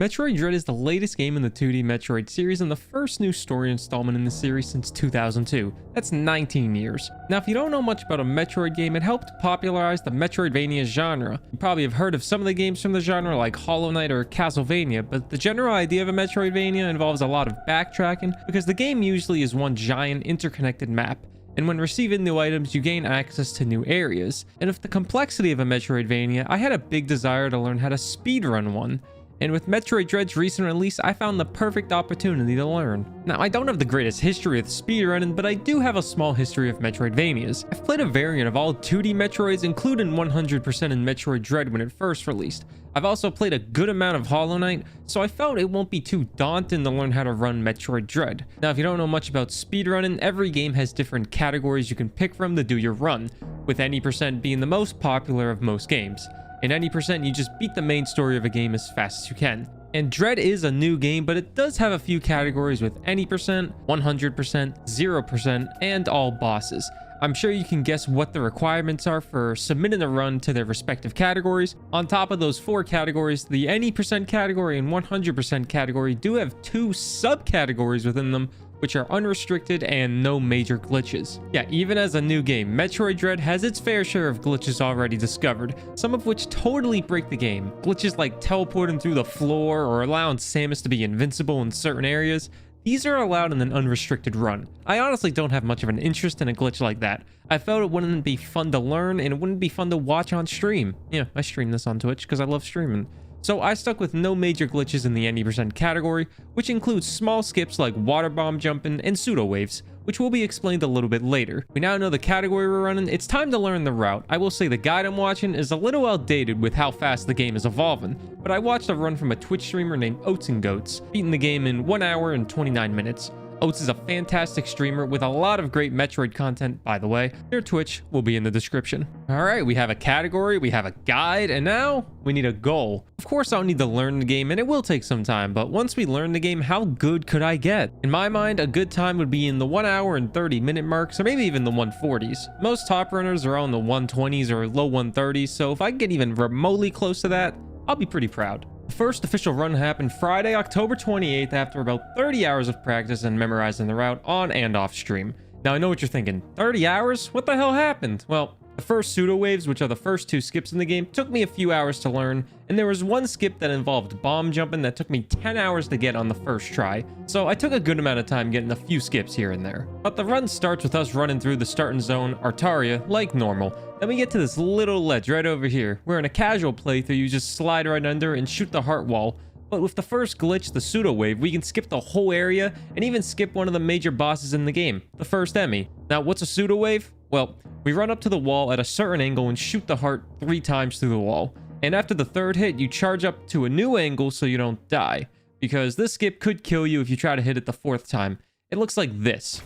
Metroid Dread is the latest game in the 2D Metroid series and the first new story installment in the series since 2002. That's 19 years. Now, if you don't know much about a Metroid game, it helped popularize the Metroidvania genre. You probably have heard of some of the games from the genre like Hollow Knight or Castlevania, but the general idea of a Metroidvania involves a lot of backtracking because the game usually is one giant interconnected map. And when receiving new items, you gain access to new areas. And with the complexity of a Metroidvania, I had a big desire to learn how to speedrun one. And with Metroid Dread's recent release, I found the perfect opportunity to learn. Now, I don't have the greatest history with speedrunning, but I do have a small history of Metroidvanias. I've played a variant of all 2D Metroids, including 100% in Metroid Dread when it first released. I've also played a good amount of Hollow Knight, so I felt it won't be too daunting to learn how to run Metroid Dread. Now, if you don't know much about speedrunning, every game has different categories you can pick from to do your run, with any percent being the most popular of most games. In any percent, you just beat the main story of a game as fast as you can. And Dread is a new game, but it does have a few categories with any percent, 100%, 0%, and all bosses. I'm sure you can guess what the requirements are for submitting a run to their respective categories. On top of those 4 categories, the any percent category and 100% category do have 2 subcategories within them, which are unrestricted and no major glitches. Yeah, even as a new game, Metroid Dread has its fair share of glitches already discovered, some of which totally break the game. Glitches like teleporting through the floor or allowing Samus to be invincible in certain areas. These are allowed in an unrestricted run. I honestly don't have much of an interest in a glitch like that. I felt it wouldn't be fun to learn and it wouldn't be fun to watch on stream. Yeah, I stream this on Twitch because I love streaming. So I stuck with no major glitches in the any percent category, which includes small skips like water bomb jumping and pseudo waves, which will be explained a little bit later. We now know the category we're running, it's time to learn the route. I will say the guide I'm watching is a little outdated with how fast the game is evolving, but I watched a run from a Twitch streamer named OATS'S, beating the game in 1 hour and 29 minutes. Oats is a fantastic streamer with a lot of great Metroid content, by the way. Their Twitch will be in the description. All right, we have a category, we have a guide, and now we need a goal. Of course, I'll need to learn the game, and it will take some time, but once we learn the game, how good could I get? In my mind, a good time would be in the 1 hour and 30 minute marks, or maybe even the 140s. Most top runners are on the 120s or low 130s, so if I can get even remotely close to that, I'll be pretty proud. The first official run happened Friday, October 28th after about 30 hours of practice and memorizing the route on and off stream. Now I know what you're thinking, 30 hours? What the hell happened? Well, the first pseudo waves, which are the first 2 skips in the game, took me a few hours to learn, and there was one skip that involved bomb jumping that took me 10 hours to get on the first try, so I took a good amount of time getting a few skips here and there. But the run starts with us running through the starting zone, Crateria, like normal. Then we get to this little ledge right over here, where in a casual playthrough you just slide right under and shoot the heart wall. But with the first glitch, the pseudo wave, we can skip the whole area and even skip one of the major bosses in the game, the first Emmy. Now, what's a pseudo wave? Well, we run up to the wall at a certain angle and shoot the heart 3 times through the wall. And after the 3rd hit, you charge up to a new angle so you don't die, because this skip could kill you if you try to hit it the 4th time. It looks like this.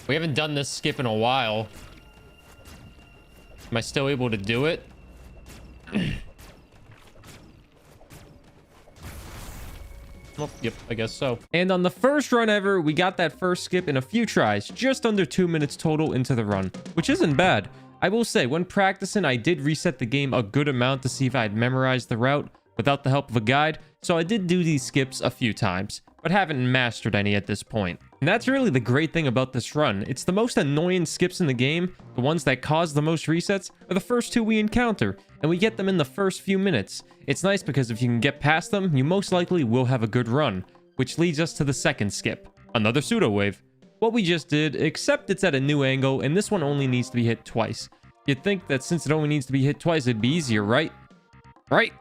We haven't done this skip in a while. Am I still able to do it? Oh, yep, I guess so. And on the first run ever, we got that first skip in a few tries, just under 2 minutes total into the run, which isn't bad. I will say, when practicing, I did reset the game a good amount to see if I had memorized the route without the help of a guide, so I did do these skips a few times, but haven't mastered any at this point. And that's really the great thing about this run. It's the most annoying skips in the game, the ones that cause the most resets, are the first 2 we encounter, and we get them in the first few minutes. It's nice because if you can get past them, you most likely will have a good run, which leads us to the second skip, another pseudo wave. What we just did, except it's at a new angle, and this one only needs to be hit twice. You'd think that since it only needs to be hit twice, it'd be easier, right? Right?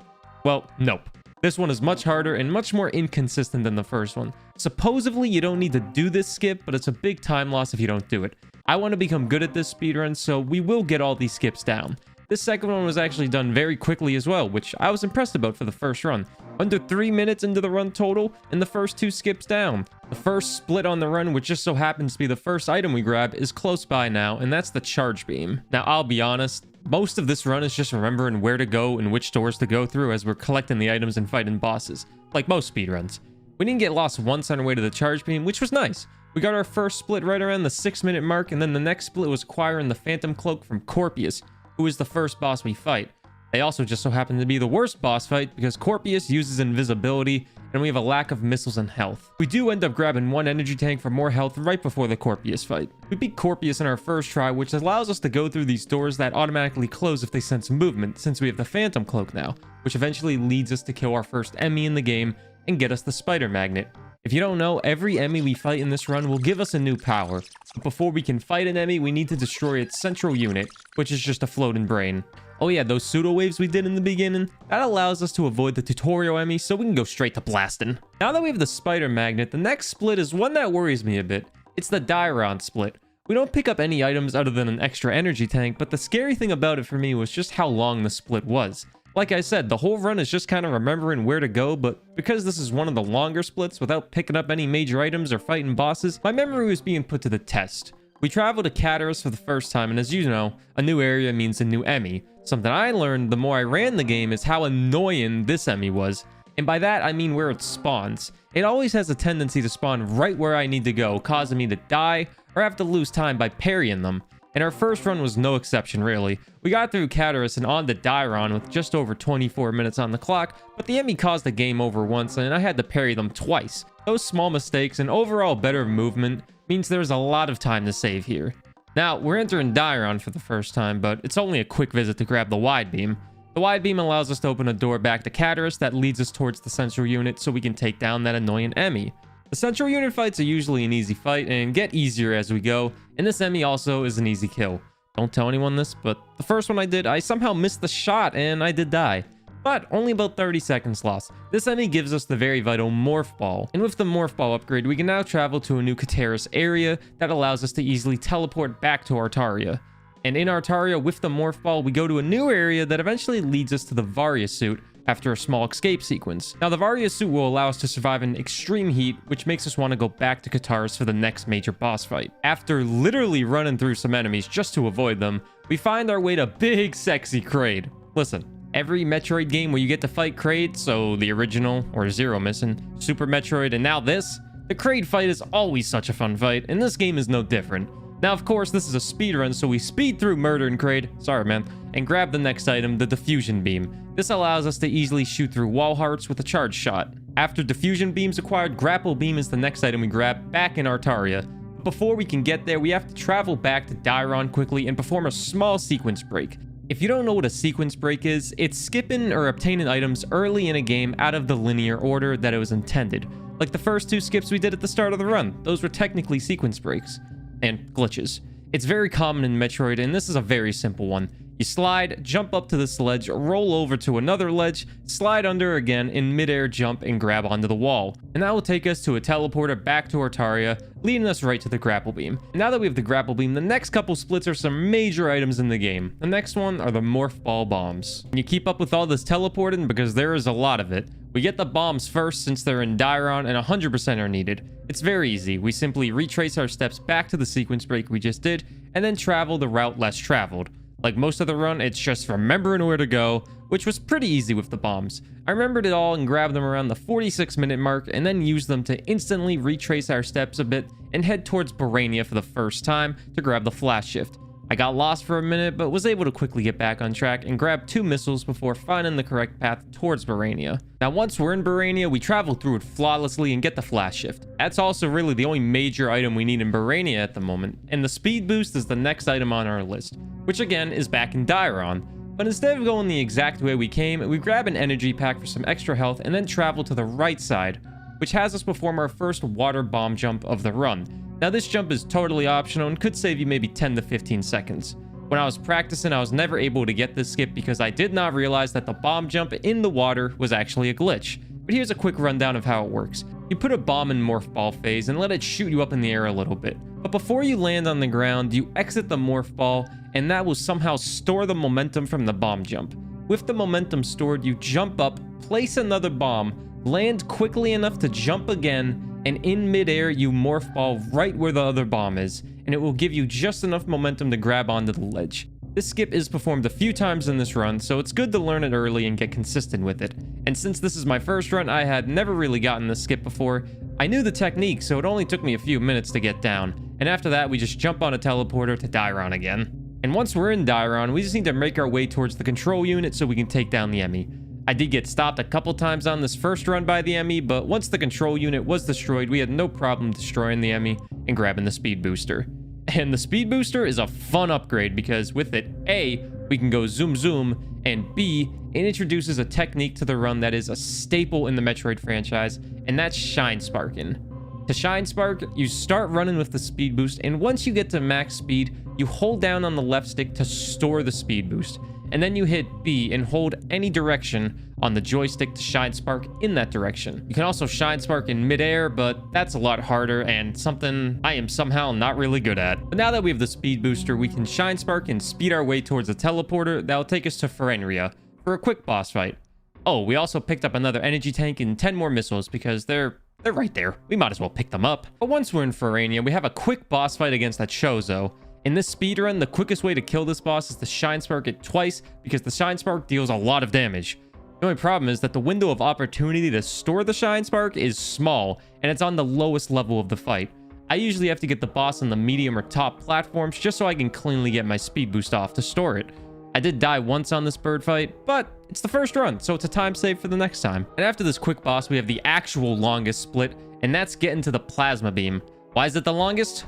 Well, nope. This one is much harder and much more inconsistent than the first one. Supposedly, you don't need to do this skip, but it's a big time loss if you don't do it. I want to become good at this speedrun, so we will get all these skips down. This second one was actually done very quickly as well, which I was impressed about for the first run. Under 3 minutes into the run total, and the first 2 skips down. The first split on the run, which just so happens to be the first item we grab, is close by now, and that's the charge beam. Now, I'll be honest, most of this run is just remembering where to go and which doors to go through as we're collecting the items and fighting bosses, like most speedruns. We didn't get lost once on our way to the charge beam, which was nice. We got our first split right around the 6-minute mark, and then the next split was acquiring the Phantom Cloak from Corpius, who is the first boss we fight. They also just so happen to be the worst boss fight because Corpius uses invisibility and we have a lack of missiles and health. We do end up grabbing one energy tank for more health right before the Corpius fight. We beat Corpius in our first try, which allows us to go through these doors that automatically close if they sense movement, since we have the Phantom Cloak now, which eventually leads us to kill our first enemy in the game and get us the Spider Magnet. If you don't know, every enemy we fight in this run will give us a new power, but before we can fight an enemy, we need to destroy its central unit, which is just a floating brain. Oh yeah, those pseudo waves we did in the beginning, that allows us to avoid the tutorial enemy so we can go straight to blasting. Now that we have the Spider Magnet, the next split is one that worries me a bit. It's the Diron split. We don't pick up any items other than an extra energy tank, but the scary thing about it for me was just how long the split was. Like I said, the whole run is just kind of remembering where to go, but because this is one of the longer splits without picking up any major items or fighting bosses, my memory was being put to the test. We traveled to Crateria for the first time, and as you know, a new area means a new Emmy. Something I learned the more I ran the game is how annoying this Emmy was. And by that, I mean where it spawns. It always has a tendency to spawn right where I need to go, causing me to die or have to lose time by parrying them. And our first run was no exception, really. We got through Crateria and on to Diron with just over 24 minutes on the clock, but the Emmy caused a game over once and I had to parry them twice. Those small mistakes and overall better movement means there's a lot of time to save here. Now, we're entering Diron for the first time, but it's only a quick visit to grab the wide beam. The wide beam allows us to open a door back to Crateria that leads us towards the central unit so we can take down that annoying Emmy. The central unit fights are usually an easy fight and get easier as we go, and this Emmy also is an easy kill. Don't tell anyone this, but the first one I did, I somehow missed the shot and I did die. But only about 30 seconds lost. This Emmy gives us the very vital Morph Ball, and with the Morph Ball upgrade, we can now travel to a new Crateria area that allows us to easily teleport back to Artaria. And in Artaria, with the Morph Ball, we go to a new area that eventually leads us to the Varia suit after a small escape sequence. Now, the Varia suit will allow us to survive in extreme heat, which makes us want to go back to Crateria for the next major boss fight. After literally running through some enemies just to avoid them, we find our way to Big Sexy Kraid. Listen, every Metroid game where you get to fight Kraids, so the original or Zero missing, Super Metroid, and now this, the Kraid fight is always such a fun fight, and this game is no different. Now, of course, this is a speedrun, so we speed through Murder and Kraid, sorry man, and grab the next item, the Diffusion Beam. This allows us to easily shoot through wall hearts with a charge shot. After Diffusion Beam's acquired, Grapple Beam is the next item we grab back in Artaria. Before we can get there, we have to travel back to Diron quickly and perform a small sequence break. If you don't know what a sequence break is, it's skipping or obtaining items early in a game out of the linear order that it was intended. Like the first two skips we did at the start of the run, those were technically sequence breaks. And glitches. It's very common in Metroid, and this is a very simple one. You slide, jump up to this ledge, roll over to another ledge, slide under again, in midair jump and grab onto the wall. And that will take us to a teleporter back to Artaria, leading us right to the Grapple Beam. And now that we have the Grapple Beam, the next couple splits are some major items in the game. The next one are the Morph Ball Bombs. And you keep up with all this teleporting because there is a lot of it. We get the bombs first since they're in Diron and 100% are needed. It's very easy. We simply retrace our steps back to the sequence break we just did, and then travel the route less traveled. Like most of the run, it's just remembering where to go, which was pretty easy with the bombs. I remembered it all and grabbed them around the 46-minute mark, and then used them to instantly retrace our steps a bit and head towards Brinstar for the first time to grab the flash shift. I got lost for a minute, but was able to quickly get back on track and grab 2 missiles before finding the correct path towards Brinstar. Now, once we're in Brinstar, we travel through it flawlessly and get the flash shift. That's also really the only major item we need in Brinstar at the moment, and the speed boost is the next item on our list, which again is back in Diron. But instead of going the exact way we came, we grab an energy pack for some extra health and then travel to the right side, which has us perform our first water bomb jump of the run. Now, this jump is totally optional and could save you maybe 10 to 15 seconds. When I was practicing, I was never able to get this skip because I did not realize that the bomb jump in the water was actually a glitch. But here's a quick rundown of how it works. You put a bomb in Morph Ball phase and let it shoot you up in the air a little bit. But before you land on the ground, you exit the Morph Ball, and that will somehow store the momentum from the bomb jump. With the momentum stored, you jump up, place another bomb, land quickly enough to jump again, and in midair, you Morph Ball right where the other bomb is, and it will give you just enough momentum to grab onto the ledge. This skip is performed a few times in this run, so it's good to learn it early and get consistent with it. And since this is my first run, I had never really gotten this skip before. I knew the technique, so it only took me a few minutes to get down. And after that, we just jump on a teleporter to Diron again. And once we're in Dairon, we just need to make our way towards the control unit so we can take down the Emmy. I did get stopped a couple times on this first run by the Emmy, but once the control unit was destroyed, we had no problem destroying the Emmy and grabbing the speed booster. And the speed booster is a fun upgrade because with it, A, we can go zoom zoom, and B, it introduces a technique to the run that is a staple in the Metroid franchise, and that's shine sparking. To shine spark, you start running with the speed boost, and once you get to max speed, you hold down on the left stick to store the speed boost. And then you hit B and hold any direction on the joystick to shine spark in that direction. You can also shine spark in midair, but that's a lot harder and something I am somehow not really good at. But now that we have the speed booster, we can shine spark and speed our way towards a teleporter that will take us to Crateria for a quick boss fight. Oh, we also picked up another energy tank and 10 more missiles because they're right there. We might as well pick them up. But once we're in Crateria, we have a quick boss fight against that Chozo. In this speedrun, the quickest way to kill this boss is to shine spark it twice because the shine spark deals a lot of damage. The only problem is that the window of opportunity to store the shine spark is small and it's on the lowest level of the fight. I usually have to get the boss on the medium or top platforms just so I can cleanly get my speed boost off to store it. I did die once on this bird fight, but it's the first run, so it's a time save for the next time. And after this quick boss, we have the actual longest split, and that's getting to the plasma beam. Why is it the longest?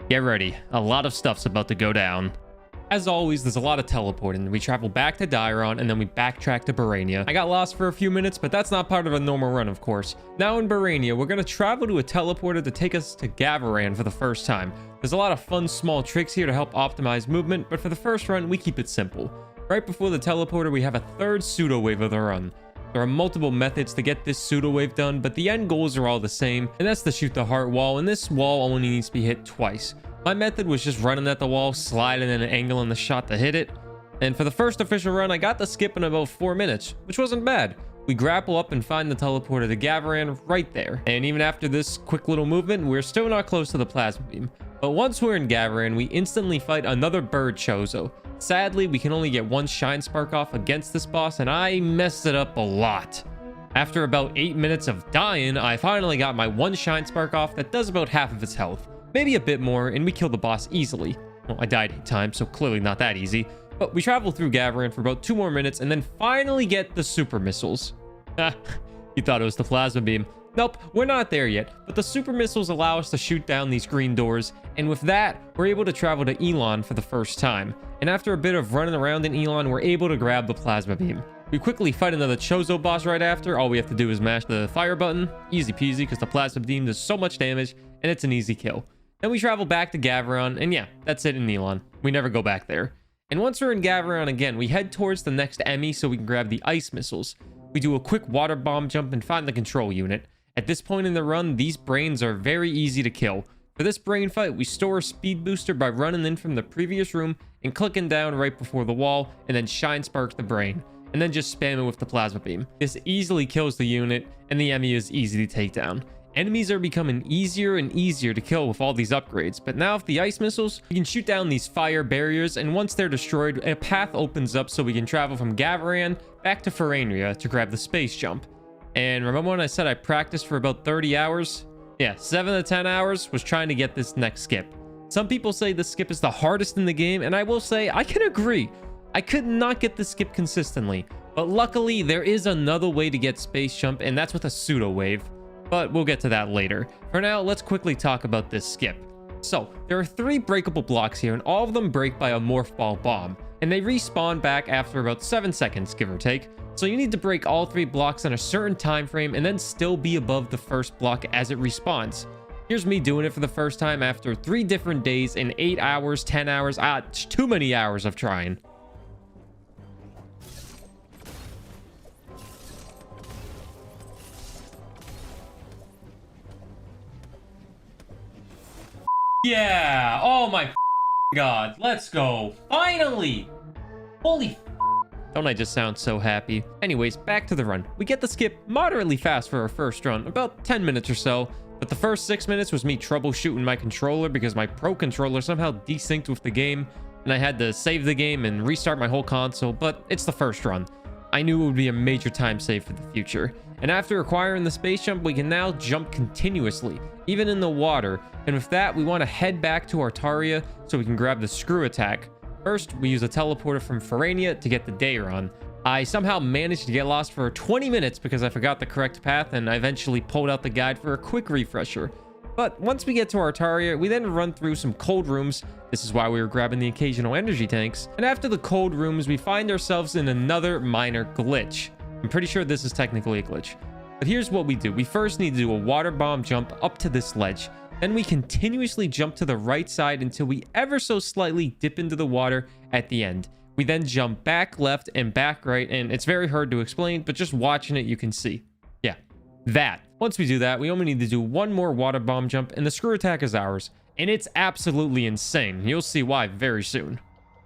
Get ready, a lot of stuff's about to go down. As always, there's a lot of teleporting. We travel back to Dairon and then we backtrack to Brinstar. I got lost for a few minutes, but that's not part of a normal run, of course. Now in Brinstar, we're going to travel to a teleporter to take us to Gavaran for the first time. There's a lot of fun small tricks here to help optimize movement, but for the first run, we keep it simple. Right before the teleporter, we have a third pseudo wave of the run. There are multiple methods to get this pseudo wave done, but the end goals are all the same, and that's to shoot the heart wall, and this wall only needs to be hit twice. My method was just running at the wall, sliding in an angle in the shot to hit it, and for the first official run, I got the skip in about 4 minutes, which wasn't bad. We grapple up and find the teleporter to Gavaran right there, and even after this quick little movement, we're still not close to the plasma beam. But once we're in Gavaran, we instantly fight another bird Chozo. Sadly, we can only get one shine spark off against this boss, and I messed it up a lot. After about 8 minutes of dying, I finally got my one shine spark off that does about half of its health. Maybe a bit more, and we kill the boss easily. Well, I died 8 times, so clearly not that easy. But we travel through Gavaran for about 2 more minutes, and then finally get the super missiles. You thought it was the plasma beam. Nope, we're not there yet, but the super missiles allow us to shoot down these green doors, and with that, we're able to travel to Elon for the first time. And after a bit of running around in Elon, we're able to grab the plasma beam. We quickly fight another Chozo boss right after. All we have to do is mash the fire button. Easy peasy, because the plasma beam does so much damage, and it's an easy kill. Then we travel back to Gavaran, and yeah, that's it in Elon. We never go back there. And once we're in Gavaran again, we head towards the next Emmy so we can grab the ice missiles. We do a quick water bomb jump and find the control unit. At this point in the run, these brains are very easy to kill. For this brain fight, we store a speed booster by running in from the previous room and clicking down right before the wall, and then shine spark the brain, and then just spam it with the plasma beam. This easily kills the unit, and the Emmy is easy to take down. Enemies are becoming easier and easier to kill with all these upgrades, but now with the ice missiles, we can shoot down these fire barriers, and once they're destroyed, a path opens up so we can travel from Gavaran back to Crateria to grab the space jump. And remember when I said I practiced for about 30 hours? Yeah, 7 to 10 hours was trying to get this next skip. Some people say the skip is the hardest in the game, and I will say I can agree. I could not get the skip consistently, but luckily there is another way to get space jump, and that's with a pseudo wave. But we'll get to that later. For now, let's quickly talk about this skip. So, there are 3 breakable blocks here, and all of them break by a morph ball bomb, and they respawn back after about 7 seconds, give or take. So you need to break all 3 blocks in a certain time frame and then still be above the first block as it respawns. Here's me doing it for the first time after 3 different days in 8 hours, 10 hours, it's too many hours of trying. Yeah, oh my god, let's go. Finally! Holy don't I just sound so happy? Anyways, back to the run. We get the skip moderately fast for our first run, about 10 minutes or so, but the first 6 minutes was me troubleshooting my controller because my Pro controller somehow desynced with the game, and I had to save the game and restart my whole console, but it's the first run. I knew it would be a major time save for the future. And after acquiring the space jump, we can now jump continuously, even in the water, and with that, we want to head back to Crateria so we can grab the screw attack. First, we use a teleporter from Ferrania to get the Lair on. I somehow managed to get lost for 20 minutes because I forgot the correct path, and I eventually pulled out the guide for a quick refresher. But once we get to our Crateria, we then run through some cold rooms. This is why we were grabbing the occasional energy tanks. And after the cold rooms, we find ourselves in another minor glitch. I'm pretty sure this is technically a glitch. But here's what we do. We first need to do a water bomb jump up to this ledge. Then we continuously jump to the right side until we ever so slightly dip into the water at the end. We then jump back left and back right, and it's very hard to explain, but just watching it, you can see. Yeah, that. Once we do that, we only need to do one more water bomb jump, and the screw attack is ours. And it's absolutely insane. You'll see why very soon.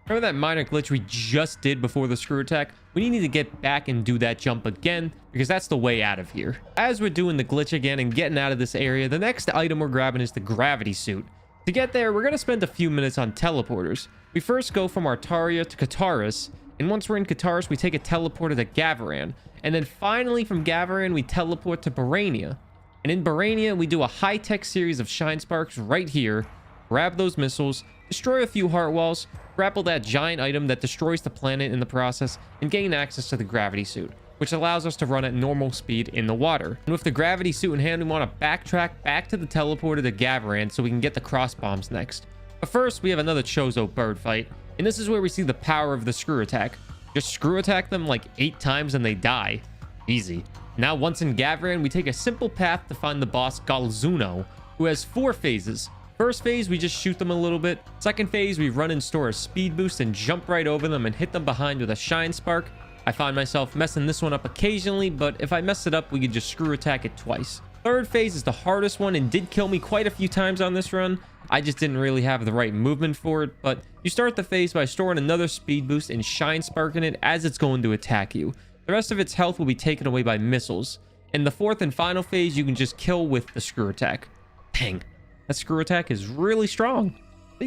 Remember that minor glitch we just did before the screw attack? We need to get back and do that jump again, because that's the way out of here. As we're doing the glitch again and getting out of this area, the next item we're grabbing is the gravity suit. To get there, we're going to spend a few minutes on teleporters. We first go from our Crateria to Kataris, and once we're in Kataris, we take a teleporter to Gavaran. And then finally from Gavaran, we teleport to Barania. And in Barania, we do a high-tech series of shine sparks right here, grab those missiles, destroy a few heart walls, grapple that giant item that destroys the planet in the process, and gain access to the gravity suit, which allows us to run at normal speed in the water. And with the gravity suit in hand, we want to backtrack back to the teleporter to Gavaran so we can get the cross bombs next. But first, we have another Chozo bird fight, and this is where we see the power of the screw attack. Just screw attack them like 8 times and they die. Easy. Now, once in Gavaran, we take a simple path to find the boss Galzuno, who has 4 phases. First phase, we just shoot them a little bit. Second phase, we run and store a speed boost and jump right over them and hit them behind with a shine spark. I find myself messing this one up occasionally, but if I mess it up, we could just screw attack it twice. Third phase is the hardest one and did kill me quite a few times on this run. I just didn't really have the right movement for it, but you start the phase by storing another speed boost and shine sparking it as it's going to attack you. The rest of its health will be taken away by missiles. In the fourth and final phase, you can just kill with the screw attack. Dang, that screw attack is really strong.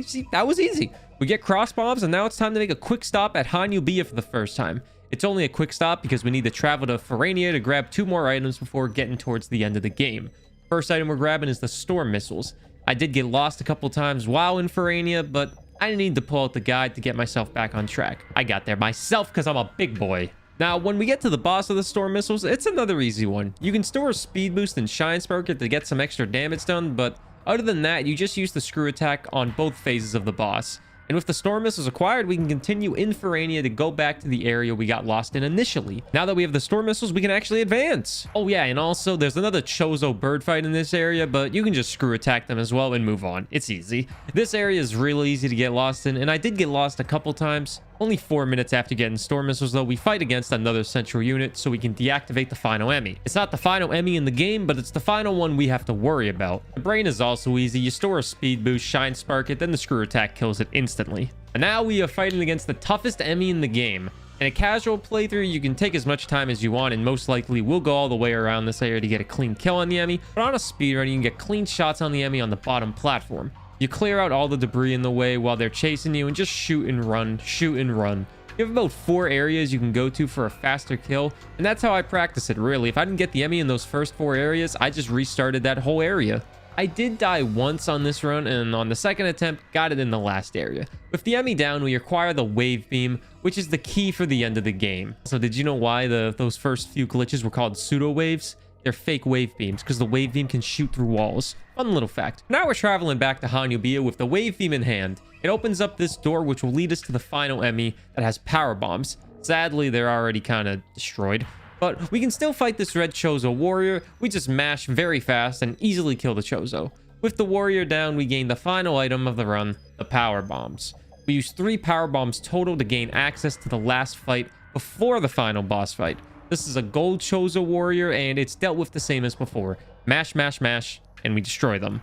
See, that was easy. We get cross bombs, and now it's time to make a quick stop at Hanyu-Bia for the first time. It's only a quick stop because we need to travel to Ferrania to grab 2 more items before getting towards the end of the game. First item we're grabbing is the storm missiles. I did get lost a couple times while in Ferrania, but I need to pull out the guide to get myself back on track. I got there myself because I'm a big boy. Now, when we get to the boss of the storm missiles, it's another easy one. You can store a speed boost and shine spark it to get some extra damage done, but other than that, you just use the screw attack on both phases of the boss. And with the storm missiles acquired, we can continue in Ferrania to go back to the area we got lost in initially. Now that we have the storm missiles, we can actually advance. Oh yeah, and also there's another Chozo bird fight in this area, but you can just screw attack them as well and move on. It's easy. This area is really easy to get lost in, and I did get lost a couple times. Only 4 minutes after getting storm missiles though, we fight against another central unit so we can deactivate the final Emmy. It's not the final Emmy in the game, but it's the final one we have to worry about. The brain is also easy. You store a speed boost, shine spark it, then the screw attack kills it instantly. And now we are fighting against the toughest Emmy in the game. In a casual playthrough, you can take as much time as you want, and most likely we'll go all the way around this area to get a clean kill on the Emmy. But on a speedrun, you can get clean shots on the Emmy on the bottom platform. You clear out all the debris in the way while they're chasing you and just shoot and run, shoot and run. You have about 4 areas you can go to for a faster kill, and that's how I practice it, really. If I didn't get the Emmy in those first 4 areas, I just restarted that whole area. I did die once on this run, and on the second attempt, got it in the last area. With the Emmy down, we acquire the wave beam, which is the key for the end of the game. So did you know why those first few glitches were called pseudo waves? They're fake wave beams because the wave beam can shoot through walls. Fun little fact. Now we're traveling back to Hanyu-Bia with the wave beam in hand. It opens up this door which will lead us to the final Emmy that has power bombs. Sadly, they're already kind of destroyed. But we can still fight this red Chozo warrior. We just mash very fast and easily kill the Chozo. With the warrior down, we gain the final item of the run, the power bombs. We use 3 power bombs total to gain access to the last fight before the final boss fight. This is a gold Chozo warrior, and it's dealt with the same as before. Mash, mash, mash, and we destroy them.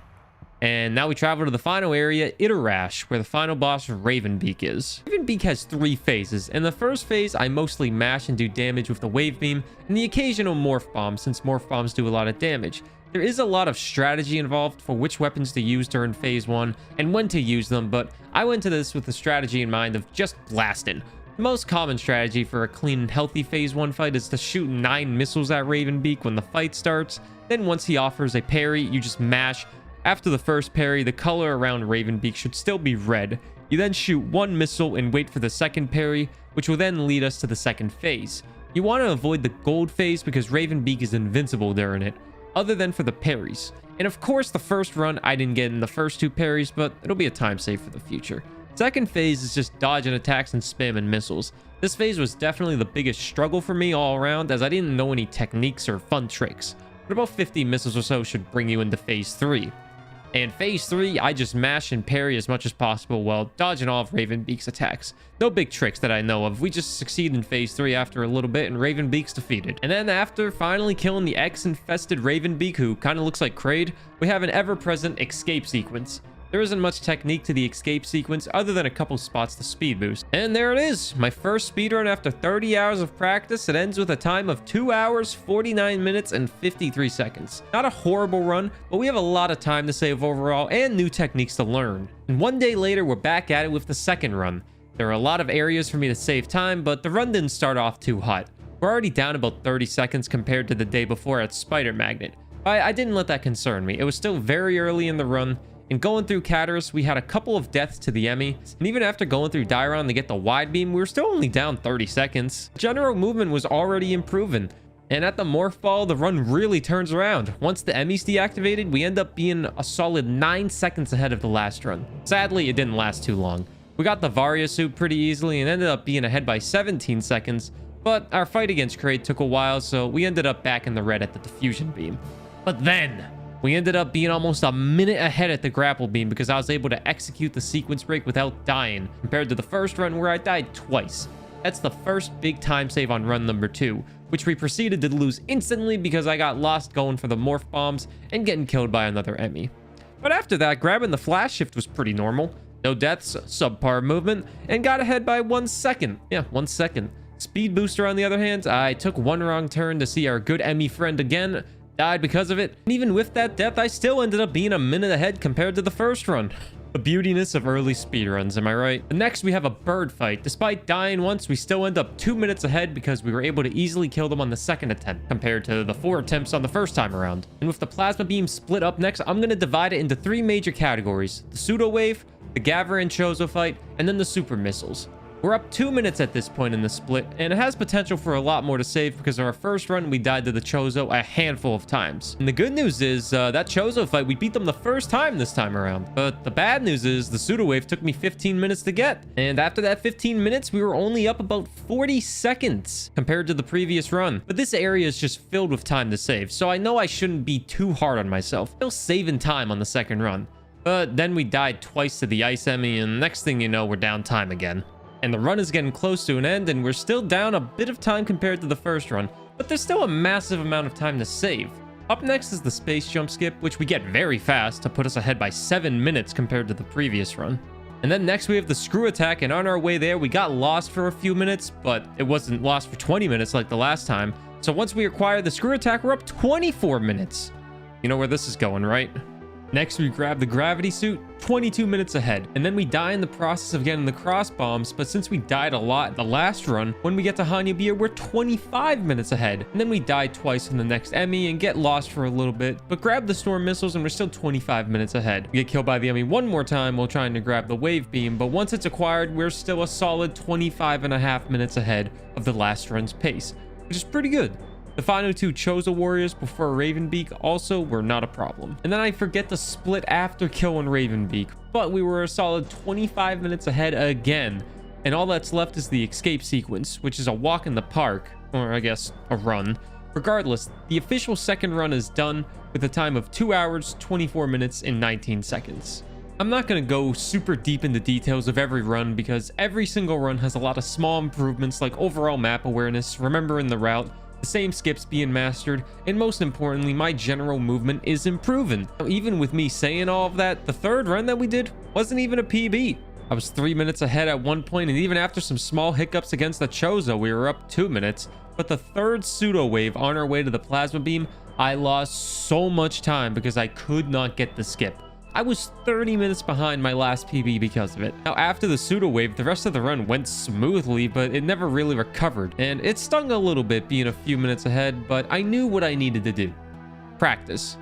And now we travel to the final area, Iterash, where the final boss Ravenbeak is. Ravenbeak has 3 phases. In the first phase, I mostly mash and do damage with the wave beam, and the occasional morph bomb, since morph bombs do a lot of damage. There is a lot of strategy involved for which weapons to use during phase 1, and when to use them, but I went to this with the strategy in mind of just blasting. The most common strategy for a clean and healthy phase 1 fight is to shoot 9 missiles at Ravenbeak when the fight starts. Then once he offers a parry, you just mash, After the first parry, the color around Ravenbeak should still be red. You then shoot one missile and wait for the second parry, which will then lead us to the second phase. You want to avoid the gold phase because Ravenbeak is invincible during it, other than for the parries. And of course, the first run I didn't get in the first two parries, but it'll be a time save for the future. Second phase is just dodging attacks and spamming missiles. This phase was definitely the biggest struggle for me all around, as I didn't know any techniques or fun tricks. But about 50 missiles or so should bring you into phase 3. And phase 3, I just mash and parry as much as possible while dodging all of Ravenbeak's attacks. No big tricks that I know of. We just succeed in phase 3 after a little bit and Ravenbeak's defeated. And then after finally killing the X-infested Ravenbeak, who kind of looks like Kraid, we have an ever-present escape sequence. There isn't much technique to the escape sequence other than a couple spots to speed boost. And there it is, my first speedrun after 30 hours of practice. It ends with a time of 2 hours, 49 minutes, and 53 seconds. Not a horrible run, but we have a lot of time to save overall and new techniques to learn. And one day later, we're back at it with the second run. There are a lot of areas for me to save time, but the run didn't start off too hot. We're already down about 30 seconds compared to the day before at Spider Magnet. I didn't let that concern me. It was still very early in the run. And going through Crateria, we had a couple of deaths to the Emmy, and even after going through Dairon to get the wide beam, we were still only down 30 seconds. General movement was already improving, and at the Morph Ball, the run really turns around. Once the Emmy's deactivated, we end up being a solid 9 seconds ahead of the last run. Sadly, it didn't last too long. We got the Varia suit pretty easily and ended up being ahead by 17 seconds, but our fight against Kraid took a while, so we ended up back in the red at the diffusion beam. But then we ended up being almost a minute ahead at the grapple beam because I was able to execute the sequence break without dying, compared to the first run where I died twice. That's the first big time save on run number 2, which we proceeded to lose instantly because I got lost going for the morph bombs and getting killed by another Emmy. But after that, grabbing the flash shift was pretty normal. No deaths, subpar movement, and got ahead by 1 second. Yeah, 1 second. Speed booster on the other hand, I took one wrong turn to see our good Emmy friend again, died because of it, and even with that death, I still ended up being a minute ahead compared to the first run. The beautiness of early speedruns, am I right? And next, we have a bird fight. Despite dying once, we still end up 2 minutes ahead because we were able to easily kill them on the second attempt, compared to the 4 attempts on the first time around. And with the plasma beam split up next, I'm going to divide it into 3 major categories: the pseudo wave, the Gavra and Chozo fight, and then the super missiles. We're up 2 minutes at this point in the split, and it has potential for a lot more to save because in our first run, we died to the Chozo a handful of times. And the good news is, that Chozo fight, we beat them the first time this time around. But the bad news is, the pseudo wave took me 15 minutes to get. And after that 15 minutes, we were only up about 40 seconds compared to the previous run. But this area is just filled with time to save, so I know I shouldn't be too hard on myself. Still saving time on the second run. But then we died twice to the Ice Emmy, and next thing you know, we're down time again. And the run is getting close to an end, and we're still down a bit of time compared to the first run, but there's still a massive amount of time to save. Up next is the space jump skip, which we get very fast to put us ahead by 7 minutes compared to the previous run. And then next we have the screw attack, and on our way there, we got lost for a few minutes, but it wasn't lost for 20 minutes like the last time. So once we acquire the screw attack, we're up 24 minutes. You know where this is going, right? Next, we grab the gravity suit, 22 minutes ahead, and then we die in the process of getting the cross bombs, but since we died a lot the last run, when we get to Hanyubia, we're 25 minutes ahead, and then we die twice in the next Emmy and get lost for a little bit, but grab the storm missiles and we're still 25 minutes ahead. We get killed by the Emmy one more time while trying to grab the wave beam, but once it's acquired, we're still a solid 25.5 minutes ahead of the last run's pace, which is pretty good. The final 2 Chozo warriors before Ravenbeak also were not a problem. And then I forget to split after killing Ravenbeak, but we were a solid 25 minutes ahead again. And all that's left is the escape sequence, which is a walk in the park, or I guess a run. Regardless, the official second run is done with a time of 2 hours, 24 minutes, and 19 seconds. I'm not going to go super deep into details of every run because every single run has a lot of small improvements like overall map awareness, remembering the route, the same skips being mastered, and most importantly, my general movement is improving. Now, even with me saying all of that, the third run that we did wasn't even a PB. I was 3 minutes ahead at one point, and even after some small hiccups against the Chozo, we were up 2 minutes. But the third pseudo wave on our way to the plasma beam, I lost so much time because I could not get the skip. I was 30 minutes behind my last PB because of it. Now, after the pseudo wave, the rest of the run went smoothly, but it never really recovered. And it stung a little bit being a few minutes ahead, but I knew what I needed to do. Practice.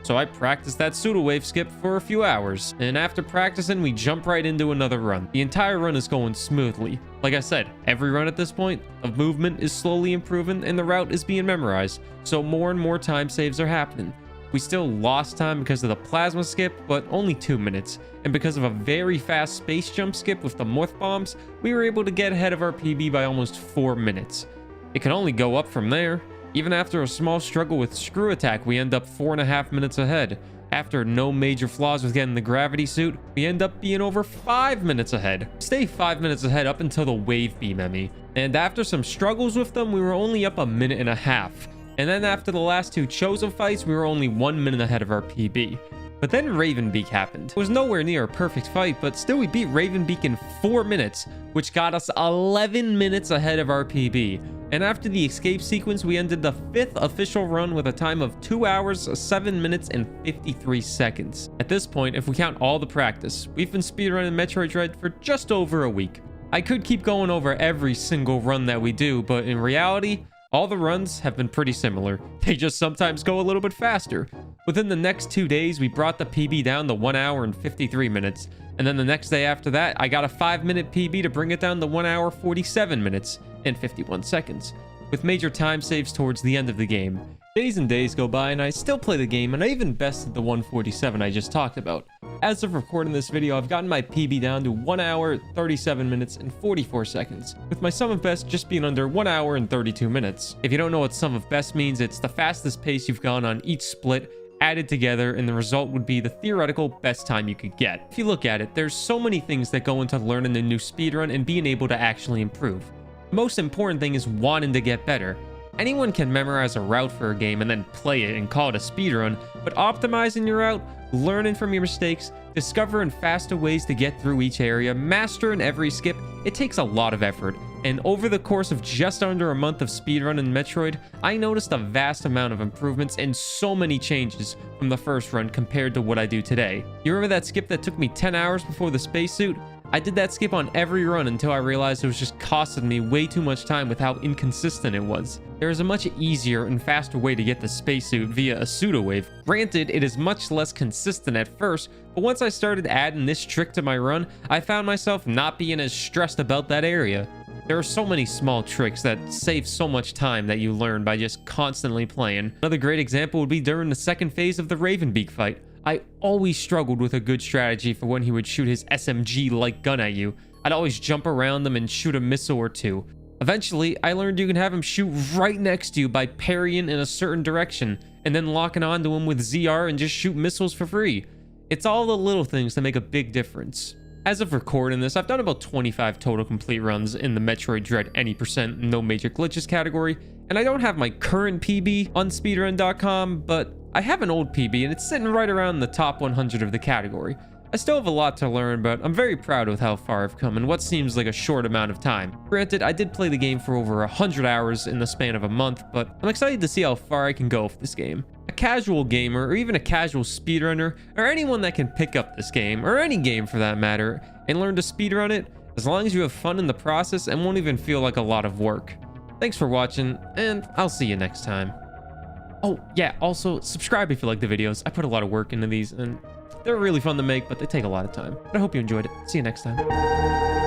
So I practiced that pseudo wave skip for a few hours, and after practicing, we jump right into another run. The entire run is going smoothly. Like I said, every run at this point, the movement is slowly improving and the route is being memorized, so more and more time saves are happening. We still lost time because of the plasma skip, but only 2 minutes. And because of a very fast space jump skip with the morph bombs, we were able to get ahead of our PB by almost 4 minutes. It can only go up from there. Even after a small struggle with screw attack, we end up 4.5 minutes ahead. After no major flaws with getting the gravity suit, we end up being over 5 minutes ahead. Stay 5 minutes ahead up until the wave beam Emmy. And after some struggles with them, we were only up 1.5 minutes. And then after the last 2 Chosen fights, we were only 1 minute ahead of our PB. But then Ravenbeak happened. It was nowhere near a perfect fight, but still we beat Ravenbeak in 4 minutes, which got us 11 minutes ahead of our PB. And after the escape sequence, we ended the 5th official run with a time of 2 hours, 7 minutes, and 53 seconds. At this point, if we count all the practice, we've been speedrunning Metroid Dread for just over a week. I could keep going over every single run that we do, but in reality, all the runs have been pretty similar. They just sometimes go a little bit faster. Within the next 2 days, we brought the PB down to 1 hour and 53 minutes. And then the next day after that, I got a 5-minute PB to bring it down to 1 hour, 47 minutes and 51 seconds, with major time saves towards the end of the game. Days and days go by and I still play the game, and I even bested the 147 I just talked about. As of recording this video, I've gotten my PB down to 1 hour, 37 minutes, and 44 seconds, with my sum of best just being under 1 hour and 32 minutes. If you don't know what sum of best means, it's the fastest pace you've gone on each split, added together, and the result would be the theoretical best time you could get. If you look at it, there's so many things that go into learning a new speedrun and being able to actually improve. The most important thing is wanting to get better. Anyone can memorize a route for a game and then play it and call it a speedrun, but optimizing your route, learning from your mistakes, discovering faster ways to get through each area, mastering every skip, it takes a lot of effort. And over the course of just under a month of speedrunning Metroid, I noticed a vast amount of improvements and so many changes from the first run compared to what I do today. You remember that skip that took me 10 hours before the spacesuit? I did that skip on every run until I realized it was just costing me way too much time with how inconsistent it was. There is a much easier and faster way to get the spacesuit via a pseudo wave. Granted, it is much less consistent at first, but once I started adding this trick to my run, I found myself not being as stressed about that area. There are so many small tricks that save so much time that you learn by just constantly playing. Another great example would be during the second phase of the Ravenbeak fight. I always struggled with a good strategy for when he would shoot his SMG-like gun at you. I'd always jump around them and shoot a missile or two. Eventually, I learned you can have him shoot right next to you by parrying in a certain direction, and then locking onto him with ZR and just shoot missiles for free. It's all the little things that make a big difference. As of recording this, I've done about 25 total complete runs in the Metroid Dread any percent no major glitches category, and I don't have my current PB on speedrun.com, but I have an old PB and it's sitting right around the top 100 of the category. I still have a lot to learn, but I'm very proud with how far I've come in what seems like a short amount of time. Granted, I did play the game for over 100 hours in the span of a month, but I'm excited to see how far I can go with this game. A casual gamer, or even a casual speedrunner, or anyone that can pick up this game, or any game for that matter, and learn to speedrun it, as long as you have fun in the process and won't even feel like a lot of work. Thanks for watching, and I'll see you next time. Oh, yeah, also, subscribe if you like the videos. I put a lot of work into these, and they're really fun to make, but they take a lot of time. But I hope you enjoyed it. See you next time.